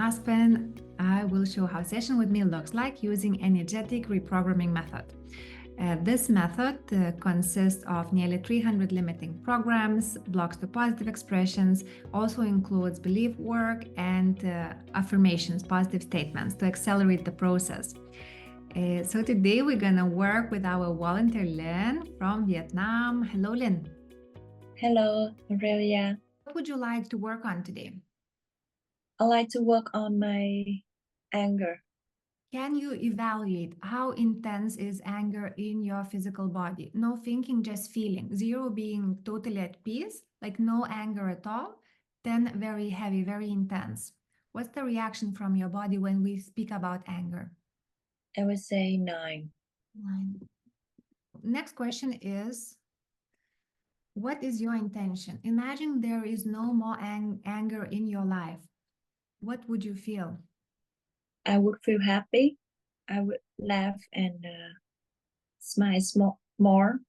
husband, I will show how session with me looks like using Energetic Reprogramming Method. This method consists of nearly 300 limiting programs, blocks to positive expressions, also includes belief work and affirmations, positive statements to accelerate the process. So today we're gonna work with our volunteer Linh from Vietnam. Hello, Linh. Hello, Aurelia. What would you like to work on today? I like to work on my anger. Can you evaluate how intense is anger in your physical body? No thinking, just feeling. 0 being totally at peace, like no anger at all. 10 very heavy, very intense. What's the reaction from your body when we speak about anger? I would say 9. 9. Next question is, what is your intention? Imagine there is no more anger in your life. What would you feel? I would feel happy. I would laugh and smile more.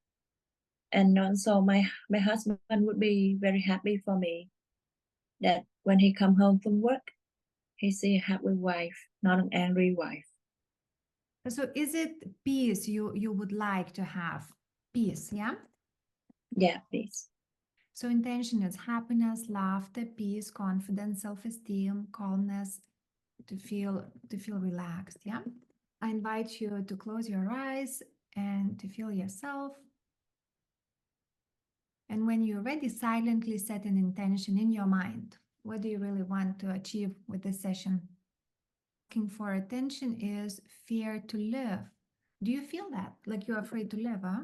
And also my husband would be very happy for me that when he come home from work, he see a happy wife, not an angry wife. So is it peace you would like to have? Peace, yeah? Yeah, please. So intention is happiness, laughter, peace, confidence, self-esteem, calmness, to feel relaxed, yeah? I invite you to close your eyes and to feel yourself. And when you're ready, silently set an intention in your mind. What do you really want to achieve with this session? Looking for attention is fear to live. Do you feel that? Like you're afraid to live, huh?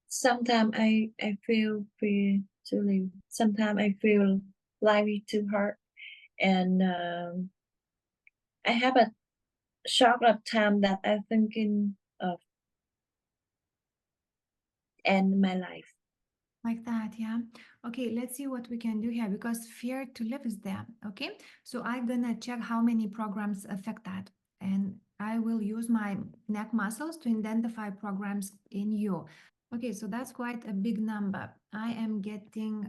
Sometimes I feel free to live. Sometimes I feel life is too hard. And I have a short of time that I'm thinking of end my life. Like that, yeah. Okay, let's see what we can do here because fear to live is there. Okay, so I'm gonna check how many programs affect that, and I will use my neck muscles to identify programs in you. Okay, so that's quite a big number. I am getting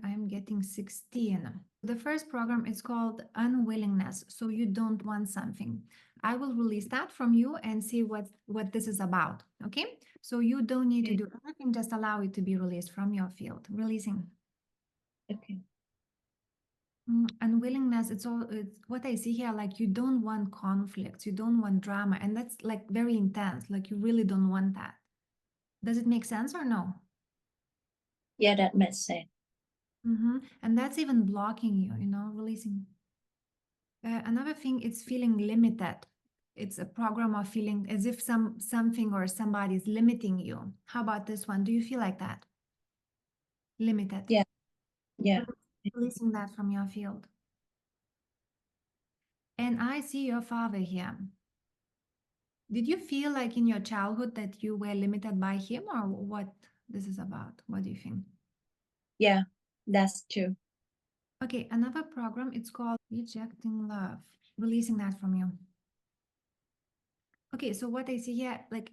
16. The first program is called unwillingness. So you don't want something. I will release that from you and see what this is about. Okay? So you don't need to do anything, just allow it to be released from your field. Releasing. Okay. Unwillingness, it's what I see here, like you don't want conflicts, you don't want drama, and that's like very intense, like you really don't want that. Does it make sense or no? Yeah, that makes sense. And that's even blocking you, releasing. Another thing, it's feeling limited. It's a program of feeling as if something or somebody is limiting you. How about this one? Do you feel like that? Limited. Yeah, yeah. Releasing that from your field. And I see your father here. Did you feel like in your childhood that you were limited by him, or what this is about? What do you think? Yeah, that's true. Okay, another program, it's called Rejecting Love. Releasing that from you. Okay, so what I see here, like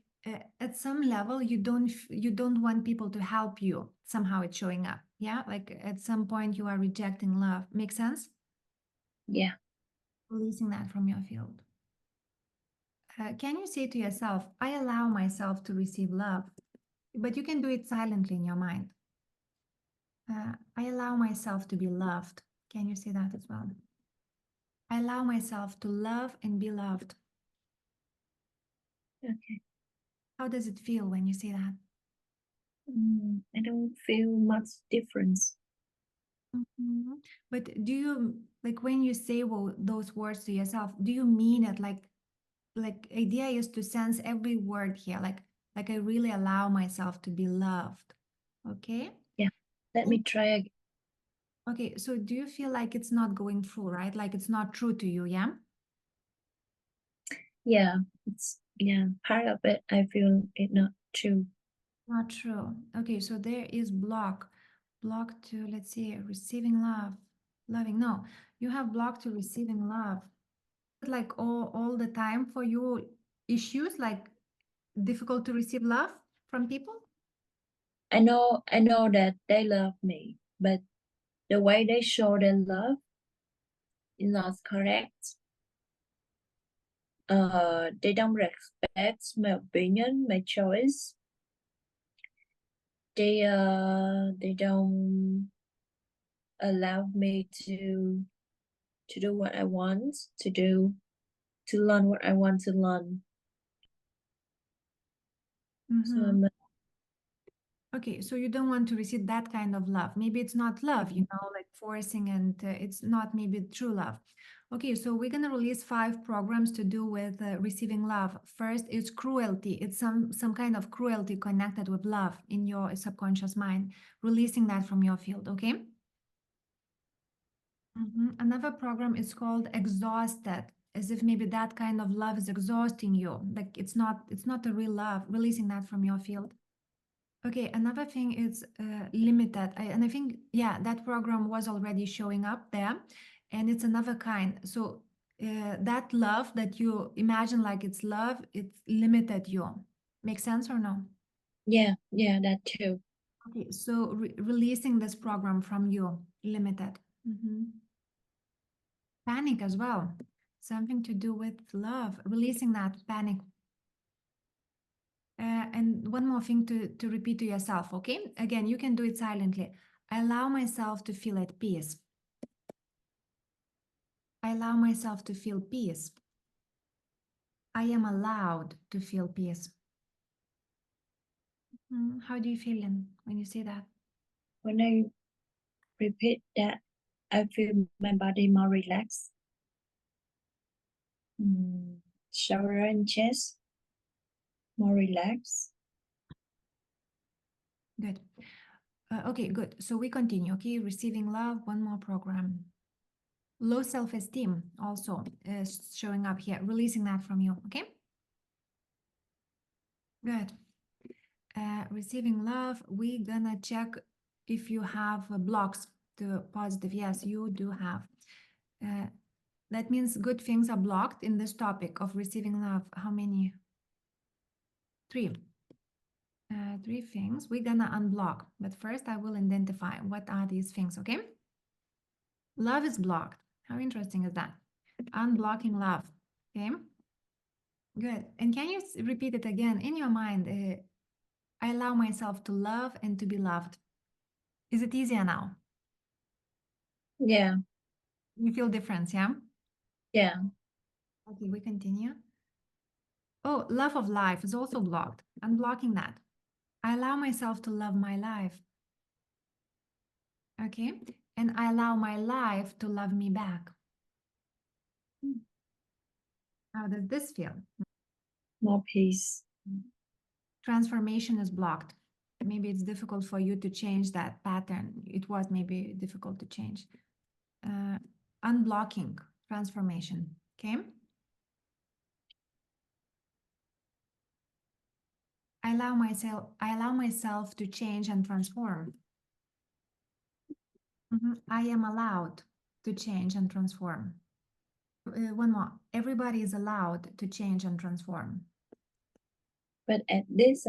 at some level, you don't want people to help you. Somehow it's showing up. Yeah, like at some point you are rejecting love. Make sense? Yeah. Releasing that from your field. Can you say to yourself, I allow myself to receive love? But you can do it silently in your mind. I allow myself to be loved. Can you say that as well? I allow myself to love and be loved. Okay. How does it feel when you say that? I don't feel much difference. But do you, like when you say those words to yourself, do you mean it like idea is to sense every word here, like I really allow myself to be loved. Okay? Yeah. Let me try again. Okay, so do you feel like it's not going through, right? Like it's not true to you, yeah? Yeah, it's part of it. I feel it not true. Not true. Okay, so there is block to, let's see, receiving love, loving. No, you have block to receiving love. Like all the time for you issues, like difficult to receive love from people? I know that they love me, but the way they show their love is not correct. They don't respect my opinion, my choice. They don't allow me to do what I want to do, to learn what I want to learn. So Mm-hmm. Okay, so you don't want to receive that kind of love. Maybe it's not love, you know, like forcing, and it's not maybe true love. Okay, so we're gonna release 5 programs to do with receiving love. First, it's cruelty. It's some kind of cruelty connected with love in your subconscious mind. Releasing that from your field. Okay. Another program is called exhausted, as if maybe that kind of love is exhausting you. Like it's not a real love. Releasing that from your field. Okay, another thing is limited. And I think, yeah, that program was already showing up there, and it's another kind. So that love that you imagine like it's love, it's limited you. Make sense or no? yeah, that too. Okay, so releasing this program from you, limited. Panic as well, something to do with love, releasing that panic. And one more thing to repeat to yourself, okay? Again, you can do it silently. I allow myself to feel at peace. I allow myself to feel peace. I am allowed to feel peace. How do you feel when you say that? When I repeat that, I feel my body more relaxed. Shoulder and chest more relaxed. Good. Okay, good. So we continue, okay? Receiving love, one more program. Low self-esteem also is showing up here, releasing that from you, okay? Good. Receiving love, we're gonna check if you have blocks to positive. Yes, you do have. That means good things are blocked in this topic of receiving love. How many? 3. 3 things we're gonna unblock. But first, I will identify what are these things, okay? Love is blocked. How interesting is that? Unblocking love, okay? Good. And can you repeat it again in your mind? I allow myself to love and to be loved. Is it easier now? Yeah, You feel difference, yeah? yeah. Okay, we continue. Oh, love of life is also blocked. Unblocking that. I allow myself to love my life. Okay. And I allow my life to love me back. How does this feel? More peace. Transformation is blocked. Maybe it's difficult for you to change that pattern. It was maybe difficult to change. Unblocking transformation. Okay. I allow myself to change and transform. I am allowed to change and transform. One more. Everybody is allowed to change and transform. But at this,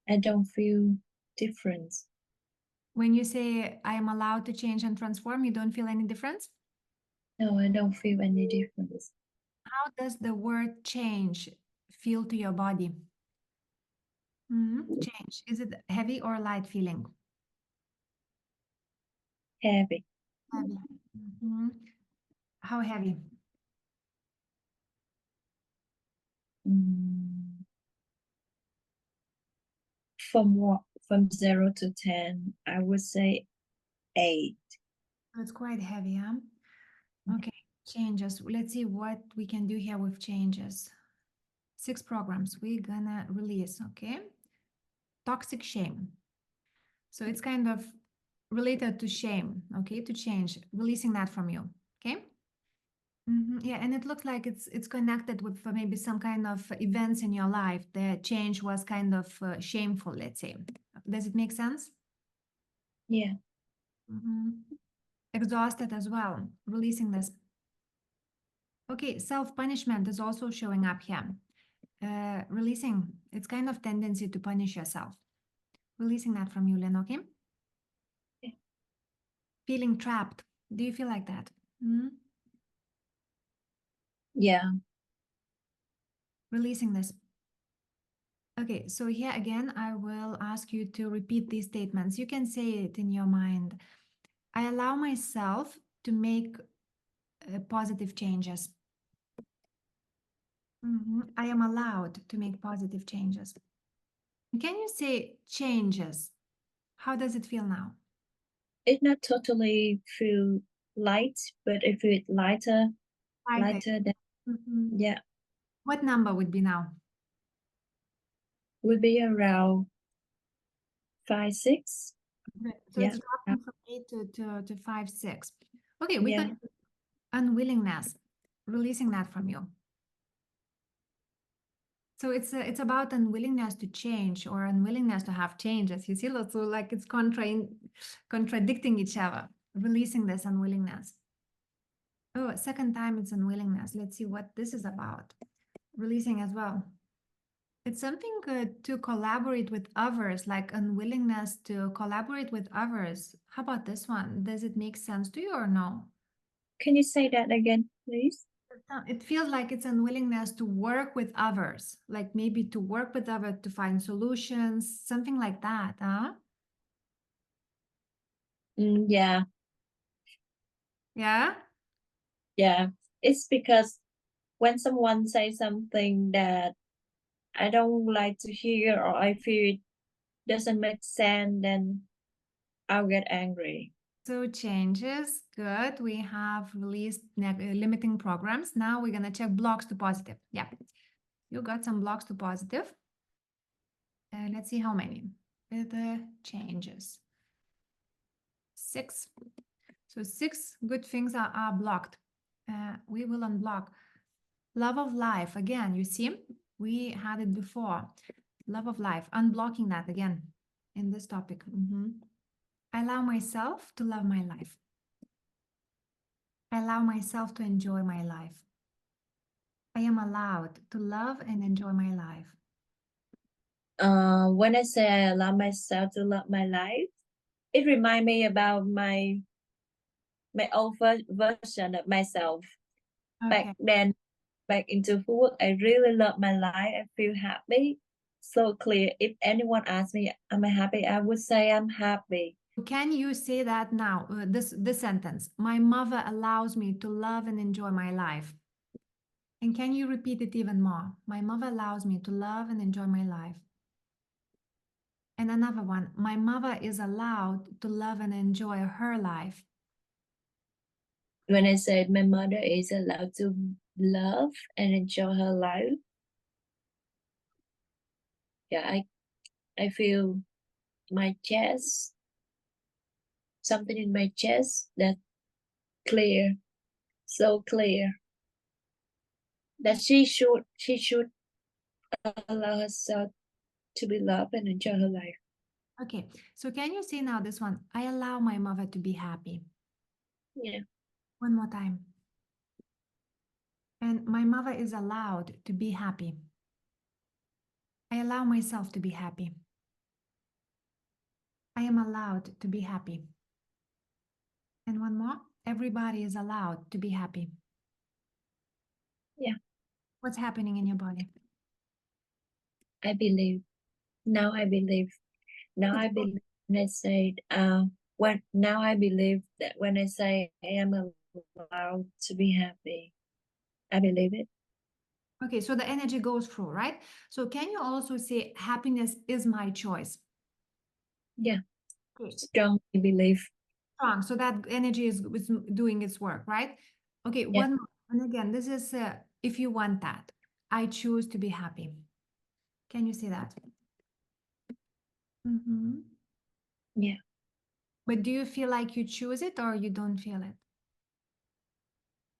I don't feel difference. When you say I am allowed to change and transform, you don't feel any difference? No, I don't feel any difference. How does the word change feel to your body? Change. Is it heavy or light feeling? Heavy. Heavy. Mhm. How heavy? Mm, from what? From 0 to 10, I would say 8. It's quite heavy, huh? Okay, changes. Let's see what we can do here with changes. 6 programs we're gonna release, okay? Toxic shame. So it's kind of related to shame, okay? To change, releasing that from you, okay? Yeah, and it looks like it's connected with maybe some kind of events in your life. The change was kind of shameful, let's say. Does it make sense? Yeah, Exhausted as well, releasing this. Okay, self-punishment is also showing up here. Releasing, it's kind of tendency to punish yourself. Releasing that from you, Lynn, okay? yeah. Feeling trapped. Do you feel like that? Yeah. Releasing this. Okay, so here again, I will ask you to repeat these statements. You can say it in your mind. I allow myself to make positive changes. I am allowed to make positive changes. Can you say changes? How does it feel now? It not totally feel light, but it feel lighter than, yeah, What number would be now? would be around 5, 6. So Yeah. it's dropping from 8 to 5, 6. Okay, we Yeah. can unwillingness, releasing that from you. So it's about unwillingness to change or unwillingness to have changes. You see, so like it's contradicting each other, releasing this unwillingness. Oh, second time it's unwillingness. Let's see what this is about. Releasing as well. It's something to collaborate with others, like unwillingness to collaborate with others. How about this one? Does it make sense to you or no? Can you say that again, please? It feels like it's unwillingness to work with others, like maybe to work with others to find solutions, something like that, huh? Yeah. Yeah? Yeah. It's because when someone says something that I don't like to hear or I feel it doesn't make sense, then I'll get angry. So changes, good. We have released limiting programs. Now we're going to check blocks to positive. Yeah, you got some blocks to positive. Let's see how many. The changes. 6. So 6 good things are blocked. We will unblock. Love of life, again, you see, we had it before. Love of life, unblocking that again in this topic. I allow myself to love my life. I allow myself to enjoy my life. I am allowed to love and enjoy my life. When I say I allow myself to love my life, it reminds me about my old version of myself. Back Okay. then, back into food, I really love my life. I feel happy, so clear. If anyone asks me, am I happy? I would say I'm happy. Can you say that now? This sentence. My mother allows me to love and enjoy my life. And can you repeat it even more? My mother allows me to love and enjoy my life. And another one. My mother is allowed to love and enjoy her life. When I said my mother is allowed to love and enjoy her life, yeah, I feel my chest, something in my chest that clear, so clear, that she should allow herself to be loved and enjoy her life. Okay, so can you say now this one? I allow my mother to be happy. Yeah. One more time. And my mother is allowed to be happy. I allow myself to be happy. I am allowed to be happy. And one more. Everybody is allowed to be happy. Yeah. What's happening in your body? I believe. Now I believe. Now I believe when I say now I believe that when I say I am allowed to be happy, I believe it. Okay, so the energy goes through, right? So can you also say happiness is my choice? Yeah. Okay. Strongly believe. Strong. So that energy is doing its work, right? Okay, Yeah. one more. And again, this is if you want that. I choose to be happy. Can you say that? Yeah. But do you feel like you choose it or you don't feel it?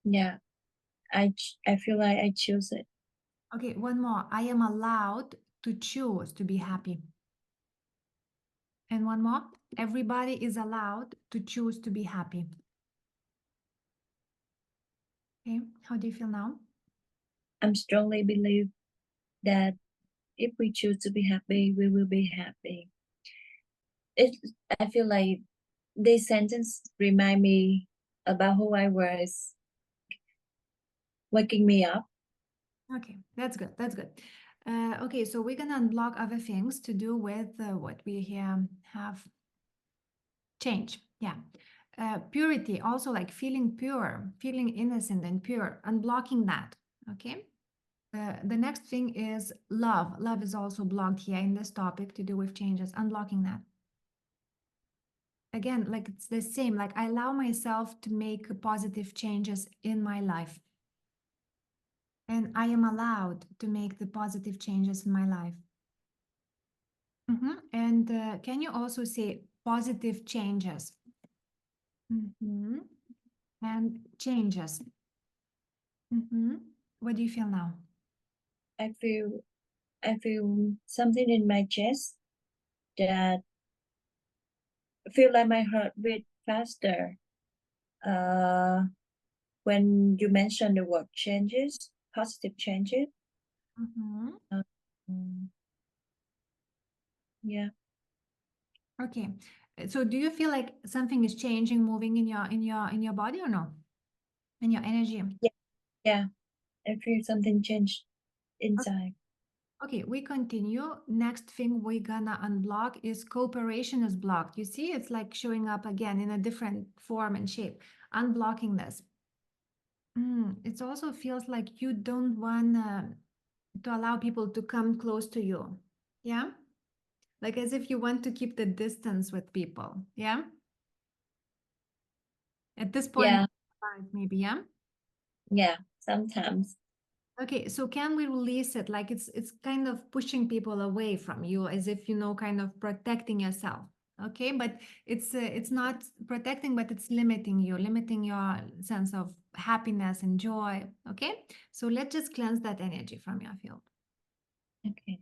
Yeah. I feel like I choose it. Okay, one more. I am allowed to choose to be happy. And one more. Everybody is allowed to choose to be happy. Okay, how do you feel now? I'm strongly believe that if we choose to be happy, we will be happy. I feel like this sentence remind me about who I was waking me up Okay, that's good. That's good. Okay, so we're gonna unblock other things to do with what we here have. Change. Yeah. Purity, also like feeling pure, feeling innocent and pure, unblocking that. Okay. The next thing is love. Love is also blocked here in this topic to do with changes, unblocking that. Again, like it's the same, like I allow myself to make positive changes in my life. And I am allowed to make the positive changes in my life. And can you also say positive changes? And changes. What do you feel now? I feel something in my chest that feel like my heart beat faster. Uh, when you mention the word changes, positive changes. Um, yeah, Okay. So do you feel like something is changing, moving in your body or no? In your energy? yeah, yeah. I feel something change inside. Okay, we continue. Next thing we're gonna unblock is cooperation is blocked. You see, it's like showing up again in a different form and shape. Unblocking this. It also feels like you don't want to allow people to come close to you. Yeah? Like as if you want to keep the distance with people. Yeah? At this point, Yeah, maybe, yeah? yeah. Sometimes. Okay, so can we release it? Like it's kind of pushing people away from you as if you know kind of protecting yourself. Okay, but it's not protecting, but it's limiting you, limiting your sense of happiness and joy. Okay, so let's just cleanse that energy from your field. Okay.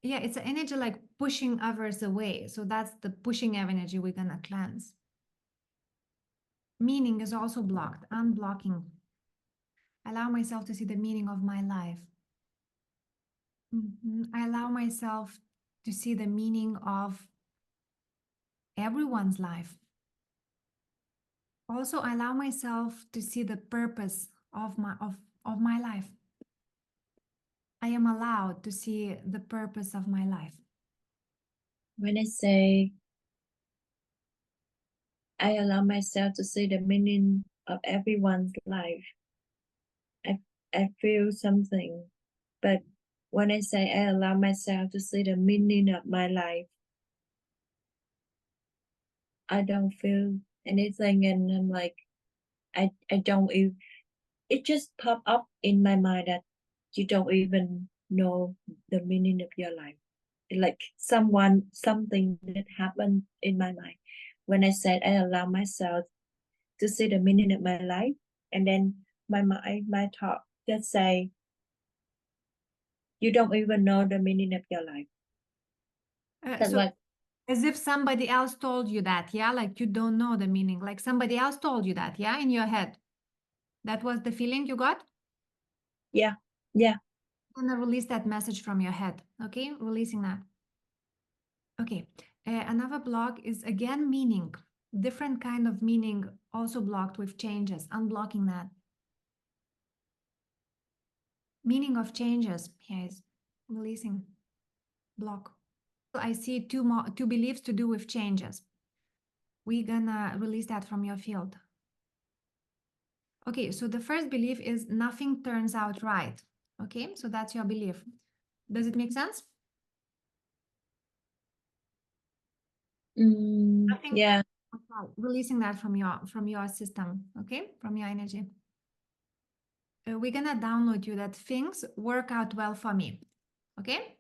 Yeah, it's an energy like pushing others away. So that's the pushing of energy we're gonna cleanse. Meaning is also blocked, unblocking. Allow myself to see the meaning of my life. I allow myself to see the meaning of everyone's life. Also, I allow myself to see the purpose of my life. I am allowed to see the purpose of my life. When I say I allow myself to see the meaning of everyone's life, I I feel something. But when I say I allow myself to see the meaning of my life, I don't feel anything, and I'm like, I don't even. It just pop up in my mind that you don't even know the meaning of your life. Like something that happened in my mind when I said I allow myself to see the meaning of my life, and then my mind, my thought just say, you don't even know the meaning of your life. That's So, like, as if somebody else told you that, yeah, like you don't know the meaning, like somebody else told you that, yeah, in your head. That was the feeling you got? yeah, yeah. I'm gonna release that message from your head, okay? Releasing that. Okay. Another block is again meaning. Different kind of meaning also blocked with changes. Unblocking that. Meaning of changes. Here is releasing block. I see two beliefs to do with changes. We're gonna release that from your field. Okay, so the first belief is nothing turns out right. Okay, so that's your belief. Does it make sense? Nothing Yeah. turns out right. Releasing that from your system, okay, from your energy. We're gonna download you that things work out well for me. Okay?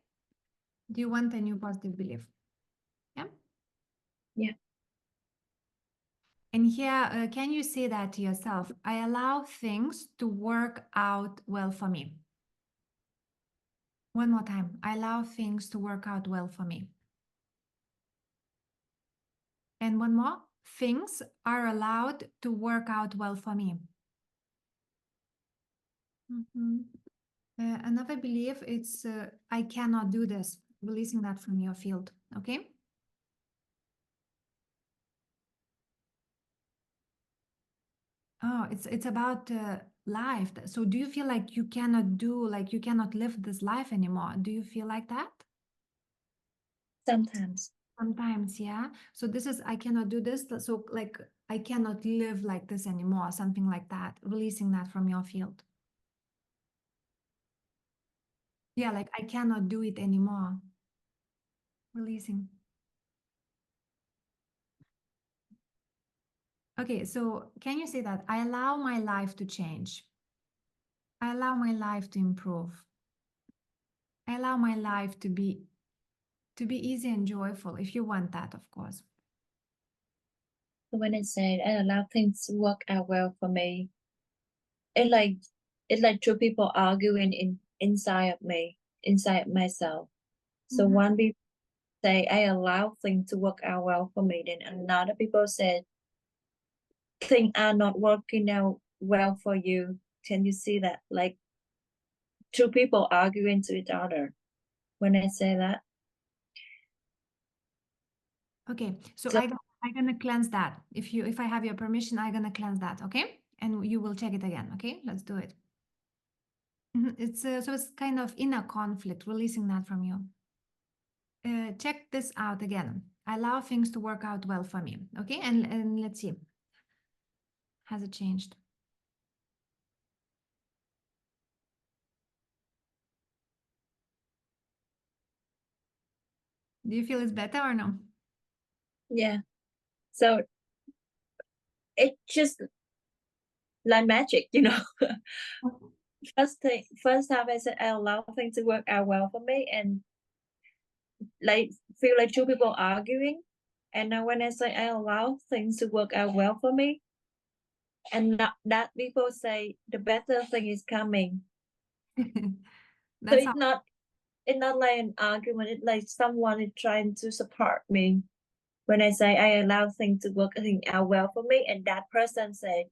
Do you want a new positive belief? Yeah. Yeah. And here, can you say that to yourself? I allow things to work out well for me. One more time. I allow things to work out well for me. And one more. Things are allowed to work out well for me. Another belief, it's I cannot do this. Releasing that from your field. Okay? Oh, it's about life. So do you feel like you cannot do, like you cannot live this life anymore? Do you feel like that? Sometimes. Sometimes, yeah. So this is, I cannot do this. So like, I cannot live like this anymore, something like that, releasing that from your field. Yeah, like I cannot do it anymore, releasing. Okay, so can you say that? I allow my life to change. I allow my life to improve. I allow my life to be easy and joyful if you want that, of course. So when I said I allow things to work out well for me, it like it's like two people arguing inside of me, inside of myself. So Mhm. one people say I allow things to work out well for me, then another people said things are not working out well for you. Can you see that? Like two people arguing to each other when I say that. Okay, so So I'm gonna cleanse that. If I have your permission, I'm gonna cleanse that, okay? And you will check it again, okay? Let's do it. It's so it's kind of inner conflict, releasing that from you. Check this out again. I allow things to work out well for me, okay? And let's see, has it changed? Do you feel it's better or no? yeah. So it just like magic, you know. First time I said I allow things to work out well for me, and like feel like two people arguing. And now when I say I allow things to work out well for me, and not that people say the better thing is coming. So That's how. it's not like an argument. It's like someone is trying to support me when I say I allow things to work out well for me, and that person said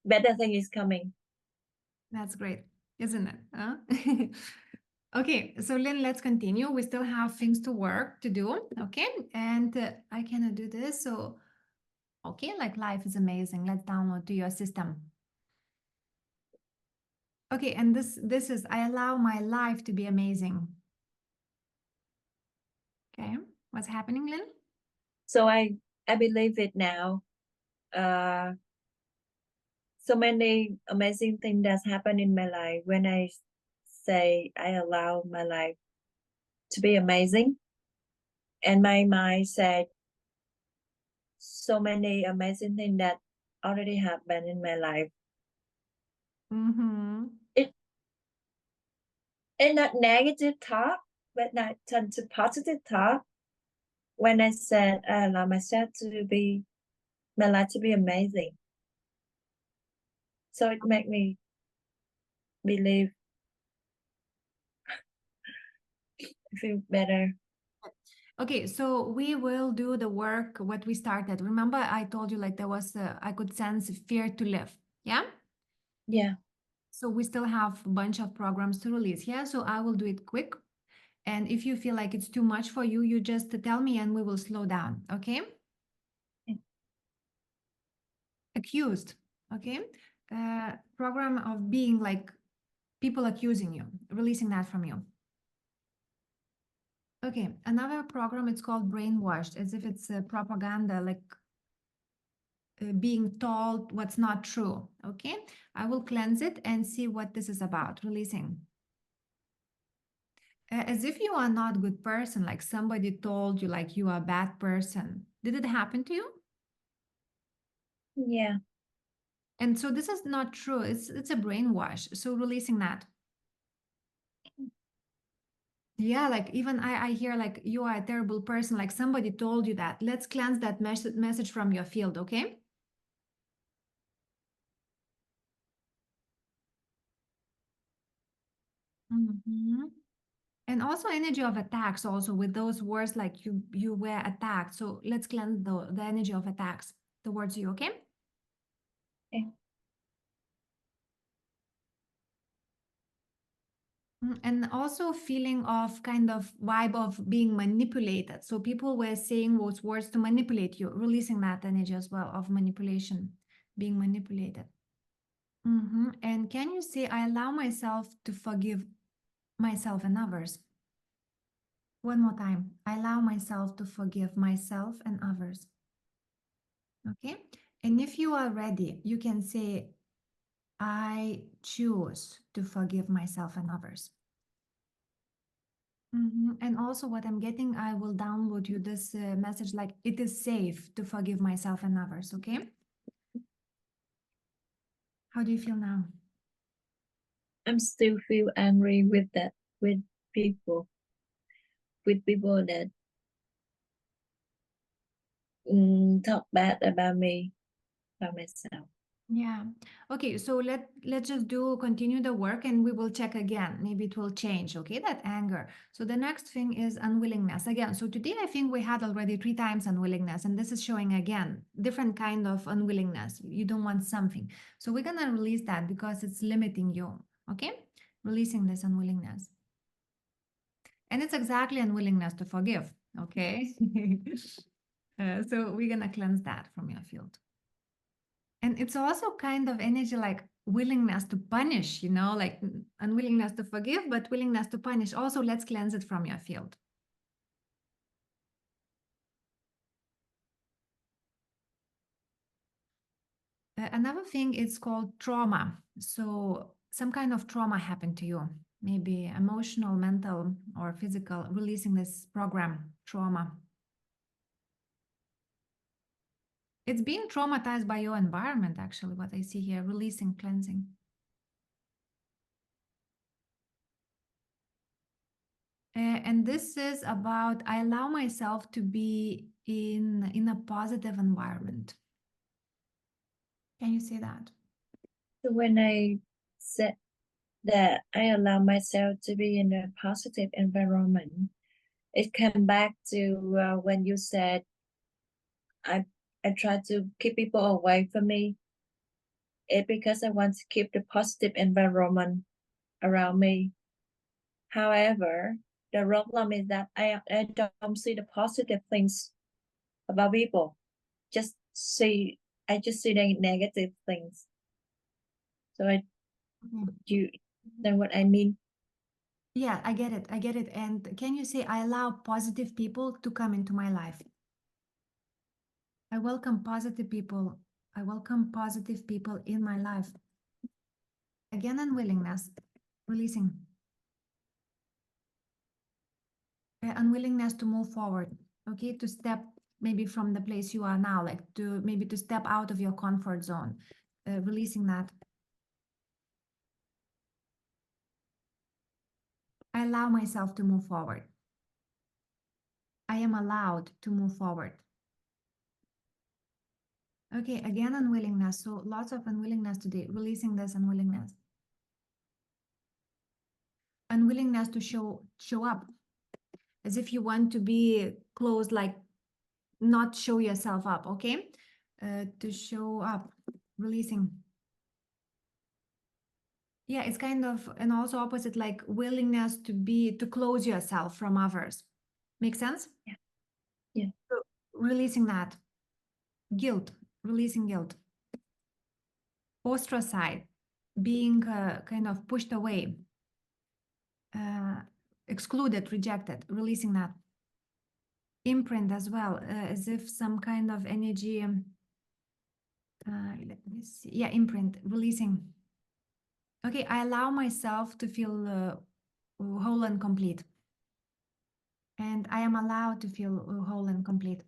better thing is coming. That's great, isn't it? Huh? Okay, so Lynn, let's continue. We still have things to work to do, okay? And I cannot do this, so okay, like life is amazing. Let's download to your system. Okay, and this is I allow my life to be amazing. Okay, what's happening, Lynn? So I believe it now. So many amazing things that's happened in my life when I say I allow my life to be amazing, and my mind said so many amazing things that already happened in my life. Mm-hmm. It not negative thought, but not turn to positive thought. When I said I allow myself to be my life to be amazing, so it made me believe, feel better. Okay, so we will do the work what we started. Remember, I told you like there was I could sense fear to live. Yeah. Yeah. So we still have a bunch of programs to release. Yeah. So I will do it quick. And if you feel like it's too much for you, you just tell me and we will slow down. Okay. Accused. Okay. Program of being like people accusing you, releasing that from you. Okay. Another program, it's called brainwashed, as if it's propaganda, like being told what's not true. Okay. I will cleanse it and see what this is about, releasing. As if you are not a good person, like somebody told you like you are a bad person. Did it happen to you? Yeah. And so this is not true. It's a brainwash. So releasing that. Yeah, like even I hear like you are a terrible person, like somebody told you that. Let's cleanse that message from your field, okay? Mhm. And also energy of attacks also with those words like you were attacked. So let's cleanse the energy of attacks towards you, okay? Okay. And also feeling of kind of vibe of being manipulated. So people were saying those words to manipulate you, releasing that energy as well of manipulation, being manipulated. And can you say, I allow myself to forgive myself and others? One more time. I allow myself to forgive myself and others. Okay. And if you are ready, you can say, I choose to forgive myself and others. And also, what I'm getting, I will download you this message like, it is safe to forgive myself and others. Okay. How do you feel now? I'm still feel angry with people, with people that talk bad about me, about myself. Yeah. Okay, so let's just continue the work and we will check again. Maybe it will change, okay? That anger. So the next thing is unwillingness. Again, so today I think we had already 3 times unwillingness, and this is showing again different kind of unwillingness. You don't want something. So we're gonna release that because it's limiting you, okay? Releasing this unwillingness. And it's exactly unwillingness to forgive, okay? So we're gonna cleanse that from your field. And it's also kind of energy like willingness to punish, like unwillingness to forgive, but willingness to punish. Also, let's cleanse it from your field. Another thing is called trauma. So some kind of trauma happened to you, maybe emotional, mental, or physical, releasing this program, trauma. It's being traumatized by your environment, actually, what I see here, releasing, cleansing. And this is about, I allow myself to be in a positive environment. Can you say that? So when I said that I allow myself to be in a positive environment, it came back to when you said I try to keep people away from me. It's because I want to keep the positive environment around me. However, the problem is that I don't see the positive things about people. Just see I just see the negative things. So you know what I mean? Yeah, I get it. I get it. And can you say, I allow positive people to come into my life? I welcome positive people. I welcome positive people in my life. Again, unwillingness, releasing. Unwillingness to move forward, okay? To step maybe from the place you are now, like to step out of your comfort zone, releasing that. I allow myself to move forward. I am allowed to move forward. Okay, again, unwillingness. So lots of unwillingness today, releasing this unwillingness. Unwillingness to show up as if you want to be closed, like not show yourself up, okay? To show up, releasing. Yeah, it's kind of, and also opposite, like willingness to close yourself from others. Make sense? Yeah. Yeah. So releasing that. Guilt, releasing guilt. Ostracized, being kind of pushed away, excluded, rejected, releasing that. Imprint as well, as if some kind of energy, let me see. Yeah, imprint, releasing. Okay, I allow myself to feel whole and complete. And I am allowed to feel whole and complete.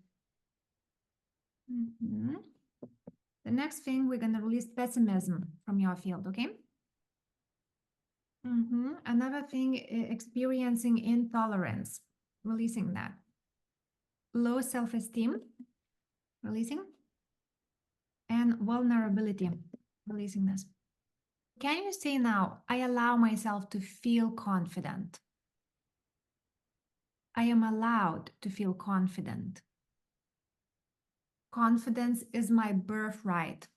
The next thing, we're going to release pessimism from your field, okay? Another thing, experiencing intolerance, releasing that. Low self-esteem, releasing. And vulnerability, releasing this. Can you say now, I allow myself to feel confident? I am allowed to feel confident. Confidence is my birthright.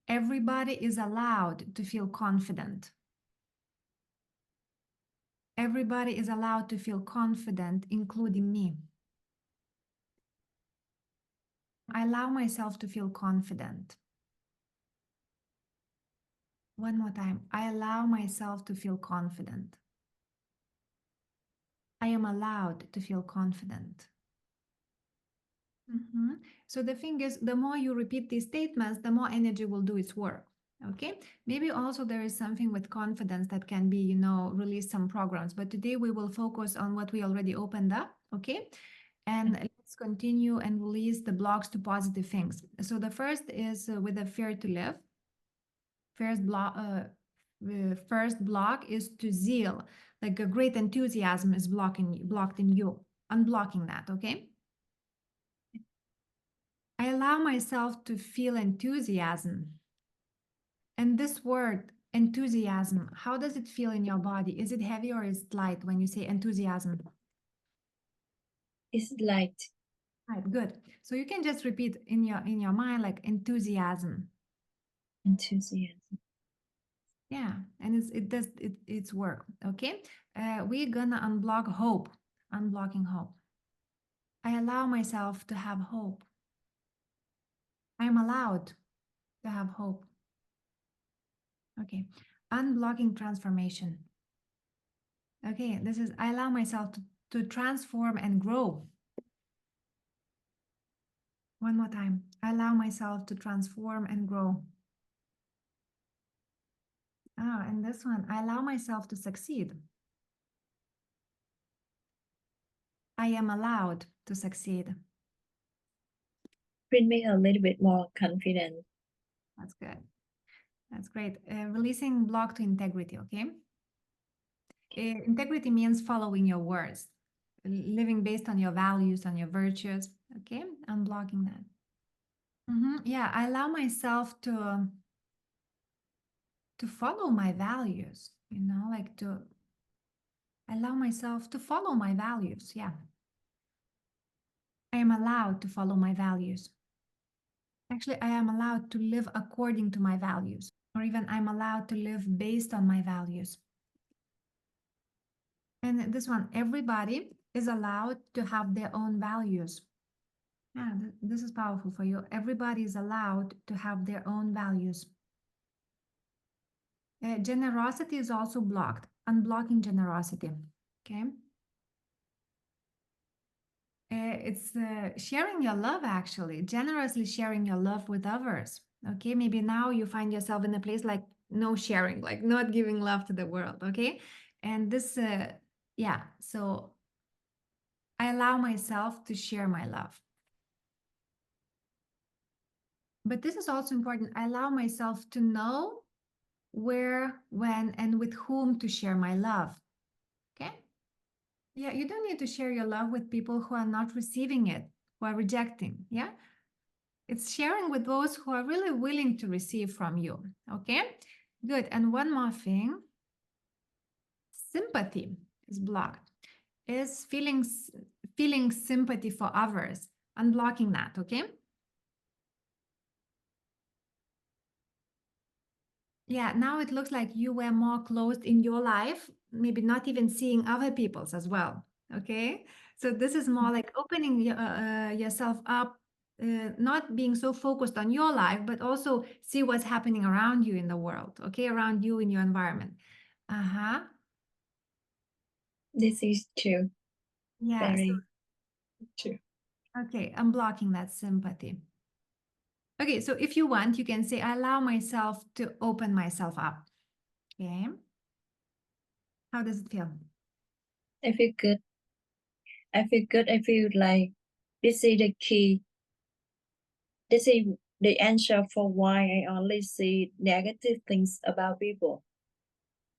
Everybody is allowed to feel confident. Everybody is allowed to feel confident, including me. I allow myself to feel confident. One more time. I allow myself to feel confident. I am allowed to feel confident. So the thing is, the more you repeat these statements, the more energy will do its work. Okay. Maybe also there is something with confidence that can be, release some programs. But today we will focus on what we already opened up. Okay. And let's continue and release the blocks to positive things. So the first is with the fear to live. First block is to zeal, like a great enthusiasm is blocked in you. Unblocking that, okay? I allow myself to feel enthusiasm. And this word, enthusiasm, how does it feel in your body? Is it heavy or is it light when you say enthusiasm? It's light. Right, good. So you can just repeat in your mind like enthusiasm. Enthusiasm. Yeah, and it's work. Okay, we're gonna unblock hope. Unblocking hope. I allow myself to have hope. I'm allowed to have hope. Okay, unblocking transformation. Okay, this is I allow myself to transform and grow. One more time. I allow myself to transform and grow. Ah, and this one, I allow myself to succeed. I am allowed to succeed. Bring me a little bit more confident. That's good. That's great. Releasing block to integrity, okay? Integrity means following your words, living based on your values, on your virtues, okay? Unblocking that. Yeah, I allow myself to follow my values, like to allow myself to follow my values. Yeah. I am allowed to follow my values. Actually, I am allowed to live according to my values, or even I'm allowed to live based on my values. And this one, everybody is allowed to have their own values. Yeah, this is powerful for you. Everybody is allowed to have their own values. Generosity is also blocked. Unblocking generosity. Okay. It's sharing your love, actually, generously sharing your love with others. Okay. Maybe now you find yourself in a place like no sharing, like not giving love to the world. Okay. And this, yeah. So I allow myself to share my love. But this is also important. I allow myself to know where, when, and with whom to share my love. Okay? Yeah, you don't need to share your love with people who are not receiving it, who are rejecting. Yeah? It's sharing with those who are really willing to receive from you. Okay? Good. And one more thing, sympathy is blocked. Is feeling sympathy for others, unblocking that, okay? Yeah, now it looks like you were more closed in your life, maybe not even seeing other people's as well. Okay. So this is more like opening yourself up, not being so focused on your life, but also see what's happening around you in the world. Okay. Around you in your environment. Uh-huh. This is true. Yeah. Very true. Okay. I'm blocking that sympathy. Okay. So if you want, you can say, I allow myself to open myself up. Okay. How does it feel? I feel good. I feel good. I feel like this is the key. This is the answer for why I only see negative things about people.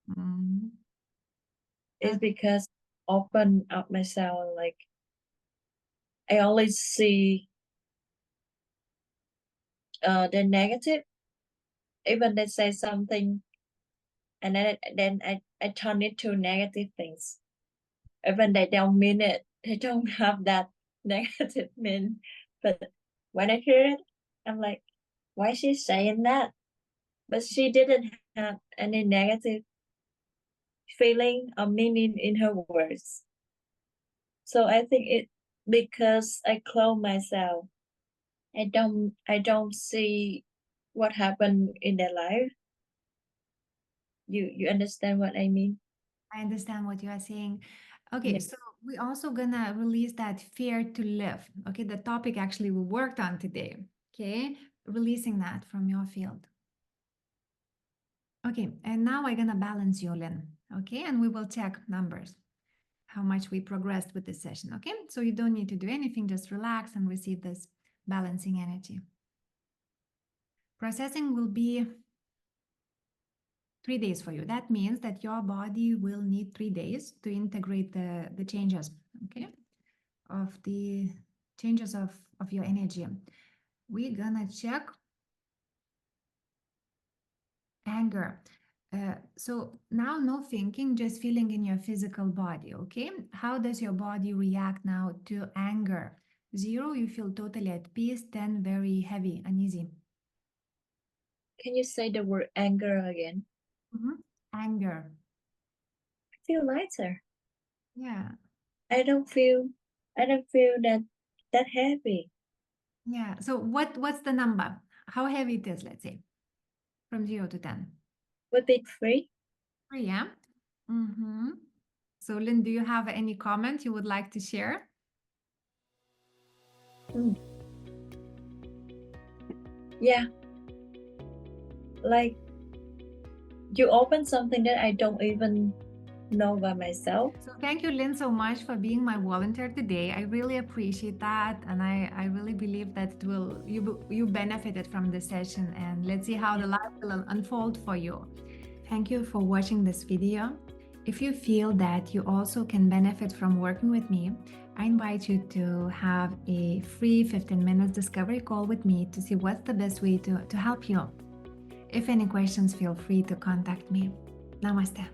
Mm. It's because I open up myself, like I only see the negative. Even they say something and then I turn it to negative things. Even they don't mean it. They don't have that negative mean. But when I hear it, I'm like, why is she saying that? But she didn't have any negative feeling or meaning in her words. So I think it because I close myself I don't see what happened in their life. You understand what I mean? I understand what you are saying. Okay, Yeah. so we also gonna release that fear to live. Okay, the topic actually we worked on today. Okay, releasing that from your field. Okay, and now I'm gonna balance you, Lynn. Okay, and we will check numbers, how much we progressed with this session. Okay, so you don't need to do anything, just relax and receive this balancing energy. Processing will be 3 days for you. That means that your body will need 3 days to integrate the changes, okay, of the changes of your energy. We're gonna check anger. So now no thinking, just feeling in your physical body, okay? How does your body react now to anger? 0, you feel totally at peace. 10, very heavy, uneasy. Can you say the word anger again? Anger. I feel lighter. Yeah. I don't feel that heavy. Yeah. So what's the number? How heavy it is, let's say, from 0 to 10? Would be 3? 3, yeah? Mm-hmm. So Lynn, do you have any comment you would like to share? Yeah. Like you open something that I don't even know by myself. So thank you, Lynn, so much for being my volunteer today. I really appreciate that, and I really believe that it will you benefited from this session, and let's see how the life will unfold for you. Thank you for watching this video. If you feel that you also can benefit from working with me, I invite you to have a free 15 minutes discovery call with me to see what's the best way to help you. If any questions, feel free to contact me. Namaste.